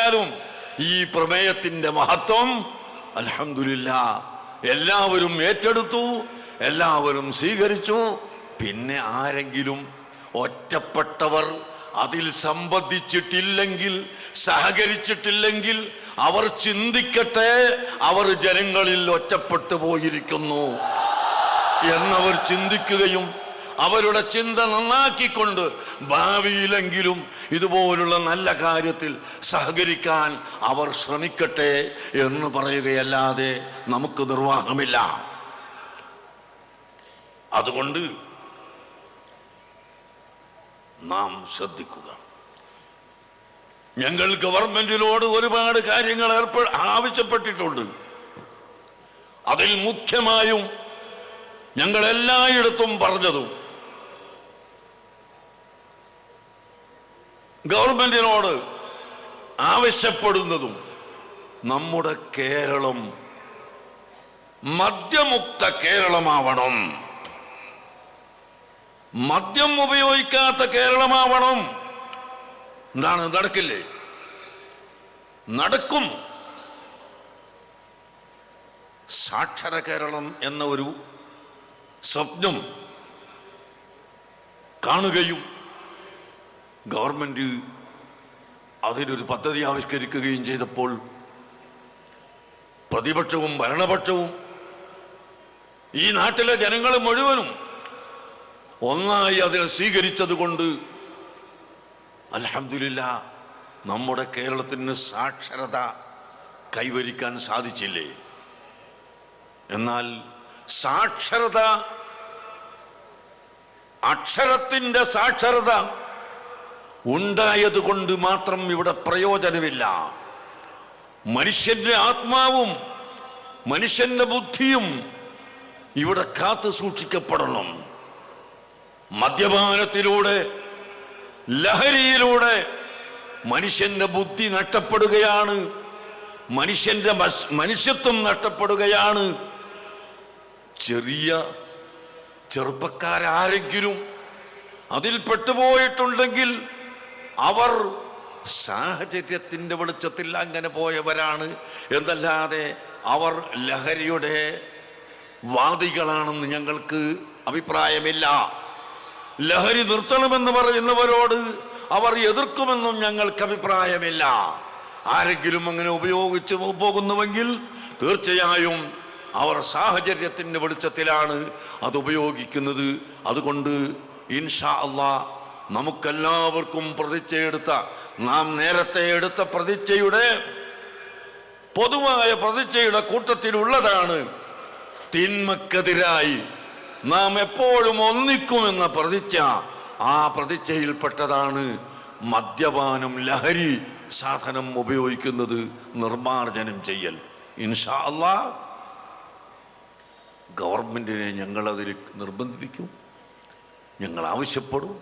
ഏതായാലും ഈ പ്രമേയത്തിന്റെ മഹത്വം അൽഹംദുലില്ലാഹ് എല്ലാവരും ഏറ്റെടുത്തു, എല്ലാവരും സ്വീകരിച്ചു. പിന്നെ ആരെങ്കിലും ഒറ്റപ്പെട്ടവർ അതിൽ സംബന്ധിച്ചിട്ടില്ലെങ്കിൽ, സഹകരിച്ചിട്ടില്ലെങ്കിൽ അവർ ചിന്തിക്കട്ടെ, അവർ ജനങ്ങളിൽ ഒറ്റപ്പെട്ടു പോയിരിക്കുന്നു എന്നവർ ചിന്തിക്കുകയും അവരുടെ ചിന്ത നന്നാക്കിക്കൊണ്ട് ഭാവിയിലെങ്കിലും ഇതുപോലുള്ള നല്ല കാര്യത്തിൽ സഹകരിക്കാൻ അവർ ശ്രമിക്കട്ടെ എന്ന് പറയുകയല്ലാതെ നമുക്ക് നിർവാഹമില്ല. അതുകൊണ്ട് നാം ശ്രദ്ധിക്കുക. ഞങ്ങൾ ഗവൺമെന്റിനോട് ഒരുപാട് കാര്യങ്ങൾ ആവശ്യപ്പെട്ടിട്ടുണ്ട്. അതിൽ മുഖ്യമായും ഞങ്ങൾ എല്ലായിടത്തും പറഞ്ഞതും ഗവൺമെന്റിനോട് ആവശ്യപ്പെടുന്നതും നമ്മുടെ കേരളം മദ്യമുക്ത കേരളമാവണം, മദ്യം ഉപയോഗിക്കാത്ത കേരളമാവണം. എന്താണ് നടക്കില്ലേ? നടക്കും. സാക്ഷര കേരളം എന്ന ഒരു സ്വപ്നം കാണുകയും ഗവൺമെന്റ് അതിനൊരു പദ്ധതി ആവിഷ്കരിക്കുകയും ചെയ്തപ്പോൾ പ്രതിപക്ഷവും ഭരണപക്ഷവും ഈ നാട്ടിലെ ജനങ്ങൾ മുഴുവനും ഒന്നായി അതിനെ സ്വീകരിച്ചത് കൊണ്ട് അൽഹംദുലില്ലാഹ് നമ്മുടെ കേരളത്തിന് സാക്ഷരത കൈവരിക്കാൻ സാധിച്ചില്ലേ? എന്നാൽ സാക്ഷരത, അക്ഷരത്തിന്റെ സാക്ഷരത ഉണ്ടായത് കൊണ്ട് മാത്രം ഇവിടെ പ്രയോജനമില്ല. മനുഷ്യന്റെ ആത്മാവും മനുഷ്യന്റെ ബുദ്ധിയും ഇവിടെ കാത്തു സൂക്ഷിക്കപ്പെടണം. മദ്യപാനത്തിലൂടെ, ലഹരിയിലൂടെ മനുഷ്യന്റെ ബുദ്ധി നഷ്ടപ്പെടുകയാണ്, മനുഷ്യന്റെ മനുഷ്യത്വം നഷ്ടപ്പെടുകയാണ്. ചെറുപ്പക്കാരാരെങ്കിലും അതിൽ പെട്ടുപോയിട്ടുണ്ടെങ്കിൽ അവർ സാഹചര്യത്തിന്റെ വെളിച്ചത്തിൽ അങ്ങനെ പോയവരാണ് എന്നല്ലാതെ അവർ ലഹരിയുടെ വാദികളാണെന്ന് ഞങ്ങൾക്ക് അഭിപ്രായമില്ല. ലഹരി നിർത്തണമെന്ന് പറയുന്നവരോട് അവർ എതിർക്കുമെന്നും ഞങ്ങൾക്ക് അഭിപ്രായമില്ല. ആരെങ്കിലും അങ്ങനെ ഉപയോഗിച്ച് പോകുന്നുവെങ്കിൽ തീർച്ചയായും അവർ സാഹചര്യത്തിന്റെ വെളിച്ചത്തിലാണ് അത് ഉപയോഗിക്കുന്നത്. അതുകൊണ്ട് ഇൻഷാ അല്ലാഹ് നമുക്കെല്ലാവർക്കും പ്രതിജ്ഞയെടുത്ത, നാം നേരത്തെ എടുത്ത പ്രതിജ്ഞയുടെ, പൊതുവായ പ്രതിജ്ഞയുടെ കൂട്ടത്തിലുള്ളതാണ് തിന്മക്കെതിരായി നാം എപ്പോഴും ഒന്നിക്കുമെന്ന പ്രതിജ്ഞ. ആ പ്രതിജ്ഞയിൽപ്പെട്ടതാണ് മദ്യപാനം, ലഹരി സാധനം ഉപയോഗിക്കുന്നത് നിർമ്മാർജ്ജനം ചെയ്യൽ. ഇൻഷാ അല്ലാഹ് ഗവൺമെന്റിനെ ഞങ്ങളതിൽ നിർബന്ധിപ്പിക്കും, ഞങ്ങൾ ആവശ്യപ്പെടും.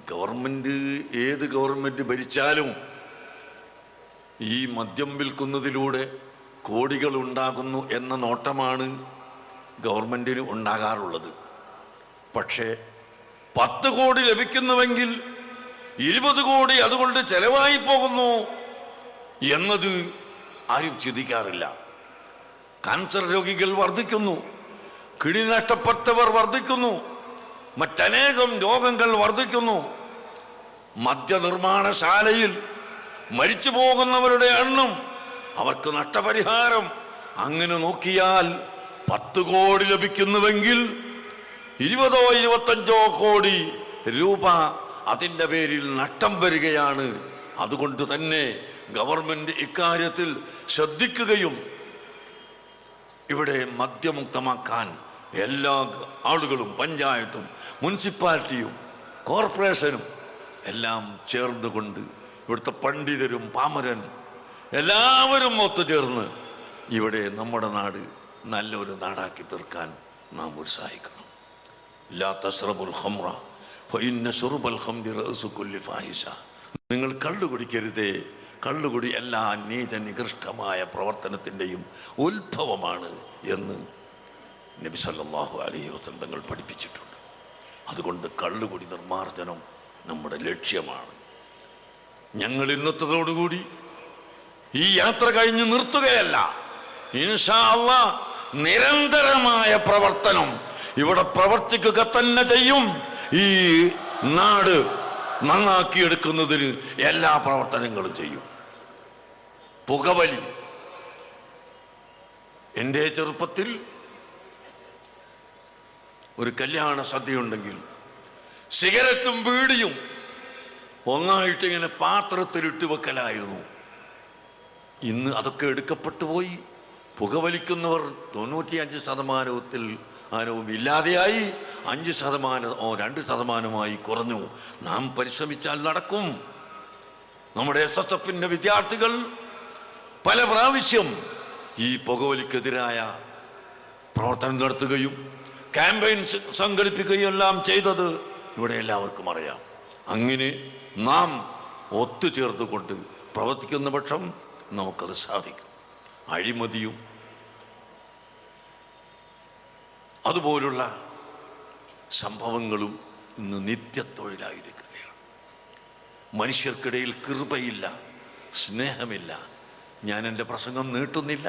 ഗവൺമെന്റ്, ഏത് ഗവൺമെന്റ് ഭരിച്ചാലും ഈ മദ്യം വിൽക്കുന്നതിലൂടെ കോടികൾ ഉണ്ടാകുന്നു എന്ന നോട്ടമാണ് ഗവൺമെന്റിന് ഉണ്ടാകാറുള്ളത്. പക്ഷേ 10 കോടി ലഭിക്കുന്നുവെങ്കിൽ 20 കോടി അതുകൊണ്ട് ചെലവായി പോകുന്നു എന്നത് ആരും ചിന്തിക്കാറില്ല. കാൻസർ രോഗികൾ വർദ്ധിക്കുന്നു, കിഡ്നി നഷ്ടപ്പെട്ടവർ വർദ്ധിക്കുന്നു, മറ്റനേകം രോഗങ്ങൾ വർദ്ധിക്കുന്നു. മദ്യനിർമ്മാണശാലയിൽ മരിച്ചു പോകുന്നവരുടെ എണ്ണം, അവർക്ക് നഷ്ടപരിഹാരം, അങ്ങനെ നോക്കിയാൽ 10 കോടി ലഭിക്കുന്നുവെങ്കിൽ 20-25 കോടി രൂപ അതിൻ്റെ പേരിൽ നഷ്ടം വരികയാണ്. അതുകൊണ്ട് തന്നെ ഗവൺമെന്റ് ഇക്കാര്യത്തിൽ ശ്രദ്ധിക്കുകയും ഇവിടെ മദ്യമുക്തമാക്കാൻ എല്ലാ ആളുകളും, പഞ്ചായത്തും മുനിസിപ്പാലിറ്റിയും കോർപ്പറേഷനും എല്ലാം ചേർന്നുകൊണ്ട്, ഇവിടുത്തെ പണ്ഡിതരും പാമരനും എല്ലാവരും ഒത്തുചേർന്ന് ഇവിടെ നമ്മുടെ നാട് നല്ലൊരു നാടാക്കി തീർക്കാൻ നാം ഉത്സാഹിക്കണം. ലാ തശ്റബുൽ ഖംറ ഫഇന്ന ശുർബൽ ഖംറി റഅ്സു കുല്ലി ഫാഹിഷ. നിങ്ങൾ കള്ളു കുടിക്കരുതേ, കള്ളുകുടി എല്ലാ നീചനികൃഷ്ടമായ പ്രവർത്തനത്തിൻ്റെയും ഉത്ഭവമാണ് എന്ന് നബി സല്ലല്ലാഹു അലൈഹി വസല്ലം തങ്ങൾ പഠിപ്പിച്ചിട്ടുണ്ട്. അതുകൊണ്ട് കള്ളുകുടി നിർമ്മാർജ്ജനം നമ്മുടെ ലക്ഷ്യമാണ്. ഞങ്ങൾ ഇന്നത്തതോടുകൂടി ഈ യാത്ര കഴിഞ്ഞ് നിർത്തുകയല്ല. ഇൻഷാ അല്ലാഹ് നിരന്തരമായ പ്രവർത്തനം ഇവിടെ പ്രവർത്തിക്കുക തന്നെ ചെയ്യും. ഈ നാട് നന്നാക്കിയെടുക്കുന്നതിന് എല്ലാ പ്രവർത്തനങ്ങളും ചെയ്യും. പുകവലി, എൻ്റെ ചെറുപ്പത്തിൽ ഒരു കല്യാണ സദ്യയുണ്ടെങ്കിൽ സിഗരറ്റും ബീഡിയും ഒന്നായിട്ട് ഇങ്ങനെ പാത്രത്തിലിട്ട് വെക്കലായിരുന്നു. ഇന്ന് അതൊക്കെ എടുക്കപ്പെട്ടു പോയി. പുകവലിക്കുന്നവർ 95% ഇല്ലാതെയായി. 5% 2% കുറഞ്ഞു. നാം പരിശ്രമിച്ചാൽ നടക്കും. നമ്മുടെ SSFന്റെ വിദ്യാർത്ഥികൾ പല പ്രാവശ്യം ഈ പുകവലിക്കെതിരായ പ്രവർത്തനം നടത്തുകയും ക്യാമ്പയിൻ സംഘടിപ്പിക്കുകയും എല്ലാം ചെയ്തത് ഇവിടെ എല്ലാവർക്കും അറിയാം. അങ്ങനെ നാം ഒത്തുചേർത്തുകൊണ്ട് പ്രവർത്തിക്കുന്ന പക്ഷം നമുക്കത് സാധിക്കും. അഴിമതിയും അതുപോലുള്ള സംഭവങ്ങളും ഇന്ന് നിത്യത്തൊഴിലായിരിക്കുകയാണ്. മനുഷ്യർക്കിടയിൽ കൃപയില്ല, സ്നേഹമില്ല. ഞാൻ എൻ്റെ പ്രസംഗം നീട്ടുന്നില്ല.